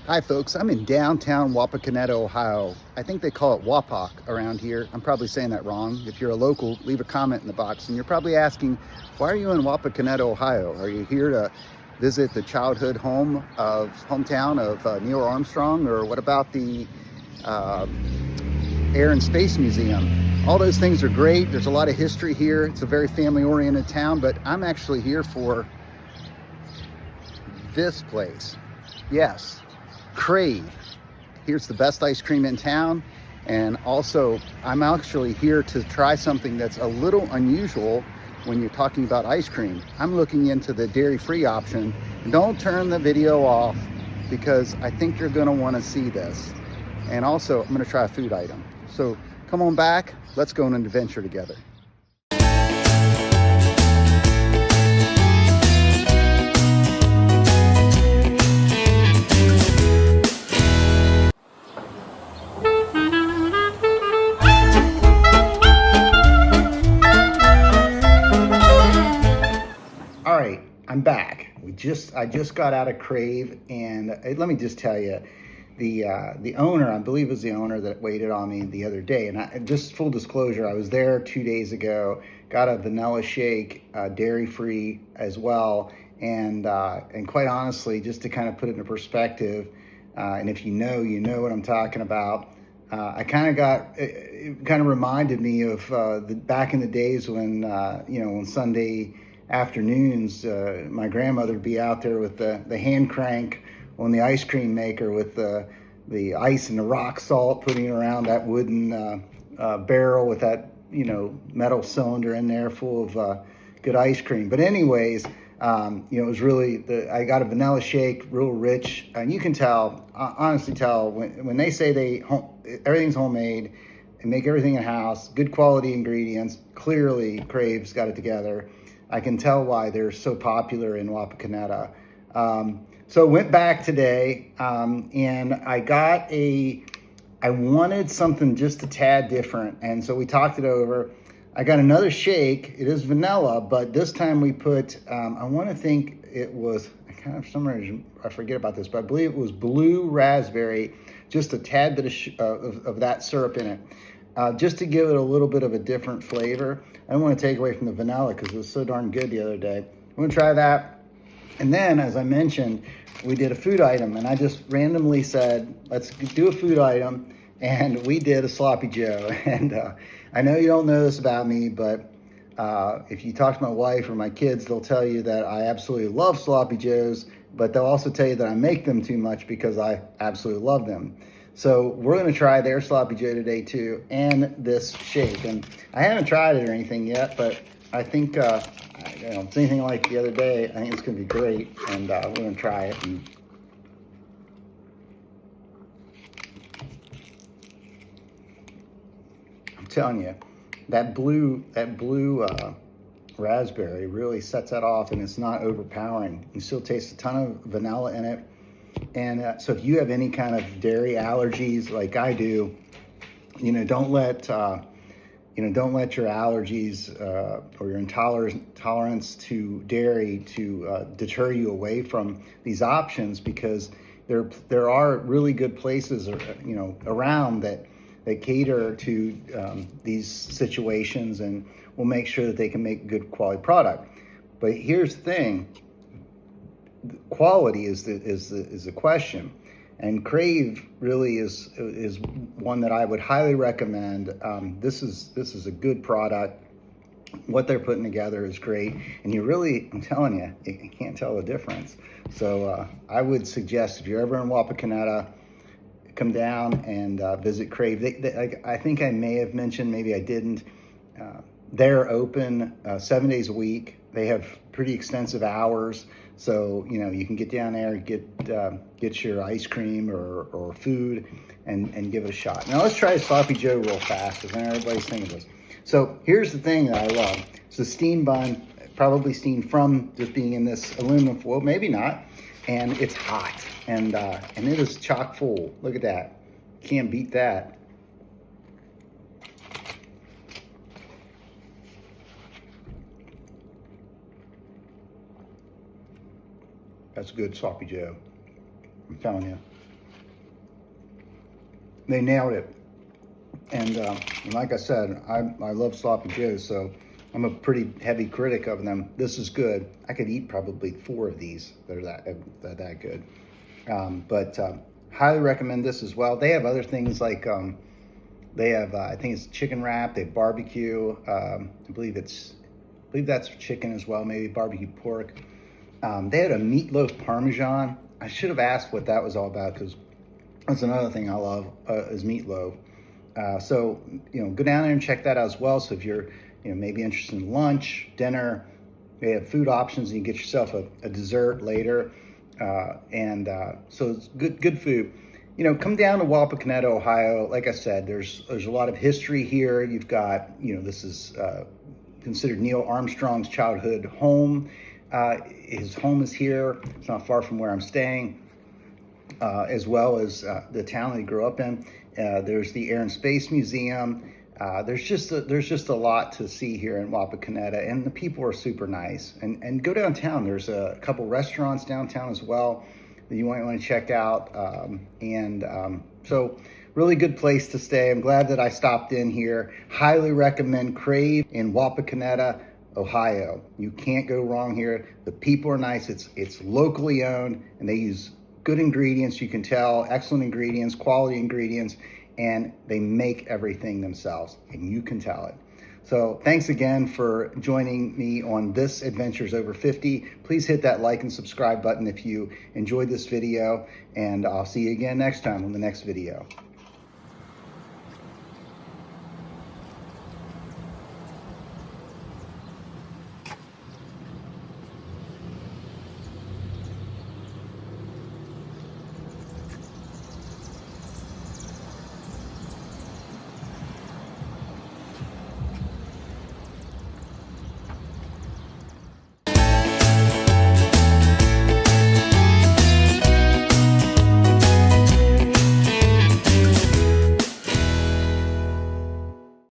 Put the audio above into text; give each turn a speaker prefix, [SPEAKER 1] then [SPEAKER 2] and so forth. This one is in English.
[SPEAKER 1] Hi folks, I'm in downtown Wapakoneta, Ohio. I think they call it Wapak around here. I'm probably saying that wrong. If you're a local, leave a comment in the box. And you're probably asking, why are you in Wapakoneta, Ohio? Are you here to visit the childhood hometown of Neil Armstrong? Or what about the Air and Space Museum? All those things are great. There's a lot of history here. It's a very family-oriented town, but I'm actually here for this place. Yes, Krave. Here's the best ice cream in town. And also, I'm actually here to try something that's a little unusual when you're talking about ice cream. I'm looking into the dairy-free option. Don't turn the video off because I think you're gonna wanna see this. And also, I'm gonna try a food item. So come on back, let's go on an adventure together. All right, I'm back. I just got out of Krave, and let me just tell you, the owner, I believe, was the owner that waited on me the other day. And just full disclosure, I was there 2 days ago. Got a vanilla shake, dairy-free as well, and quite honestly, just to kind of put it into perspective, and if you know what I'm talking about. It kind of reminded me of back in the days when when Sunday afternoons, my grandmother would be out there with the hand crank on the ice cream maker with the ice and the rock salt, putting it around that wooden barrel with that metal cylinder in there full of good ice cream. But anyways, it was really I got a vanilla shake, real rich, and you can honestly tell when they say everything's homemade and make everything in house, good quality ingredients. Clearly, Krave's got it together. I can tell why they're so popular in Wapakoneta. So went back today, and I wanted something just a tad different. And so we talked it over. I got another shake. It is vanilla, but this time we put, I want to think it was, for some reason, I forget about this, but I believe it was blue raspberry, just a tad bit of that syrup in it. Just to give it a little bit of a different flavor. I don't want to take away from the vanilla because it was so darn good the other day. I'm going to try that. And then, as I mentioned, we did a food item, and I just randomly said, let's do a food item, and we did a Sloppy Joe. And I know you don't know this about me, but if you talk to my wife or my kids, they'll tell you that I absolutely love Sloppy Joes, but they'll also tell you that I make them too much because I absolutely love them. So we're going to try their Sloppy Joe today too, and this shake. And I haven't tried it or anything yet, but I think it's anything like the other day. I think it's going to be great, and we're going to try it. And I'm telling you, that blue raspberry really sets that off, and it's not overpowering. You still taste a ton of vanilla in it. And so if you have any kind of dairy allergies like I do, don't let your allergies or your intolerance to dairy to deter you away from these options, because there are really good places around that cater to these situations and will make sure that they can make good quality product. But here's the thing. Quality is the question, and Krave really is one that I would highly recommend. This is a good product. What they're putting together is great, and I'm telling you, you can't tell the difference. So I would suggest if you're ever in Wapakoneta, come down and visit Krave. I think I may have mentioned, maybe I didn't. They're open 7 days a week. They have pretty extensive hours. So, you can get down there, get your ice cream or food and give it a shot. Now let's try a Sloppy Joe real fast, because I know everybody's thinking this. So here's the thing that I love. It's a steam bun, probably steamed from just being in this aluminum foil, maybe not. And it's hot, and it is chock full. Look at that. Can't beat that. That's a good Sloppy Joe. I'm telling you. they nailed it. And like I said, I love Sloppy Joe's, so I'm a pretty heavy critic of them. This is good. I could eat probably 4 of these. They're that good. Highly recommend this as well. They have other things like they have I think it's chicken wrap. They have barbecue. I believe that's chicken as well. Maybe barbecue pork. They had a meatloaf parmesan. I should have asked what that was all about, because that's another thing I love is meatloaf. So go down there and check that out as well. So if you're maybe interested in lunch, dinner, they have food options, and you get yourself a dessert later. So it's good food. Come down to Wapakoneta, Ohio. Like I said, there's a lot of history here. You've got, this is considered Neil Armstrong's childhood home. His home is here. It's not far from where I'm staying, as well as the town that he grew up in. There's the Air and Space Museum. There's just a lot to see here in Wapakoneta, and the people are super nice. And go downtown. There's a couple restaurants downtown as well that you might want to check out. So really good place to stay. I'm glad that I stopped in here. Highly recommend Krave in Wapakoneta, Ohio. You can't go wrong here. The people are nice. It's locally owned, and they use good ingredients. You can tell, excellent ingredients, quality ingredients, and they make everything themselves, and you can tell it. So thanks again for joining me on this Adventures Over 50. Please hit that like and subscribe button if you enjoyed this video, and I'll see you again next time on the next video.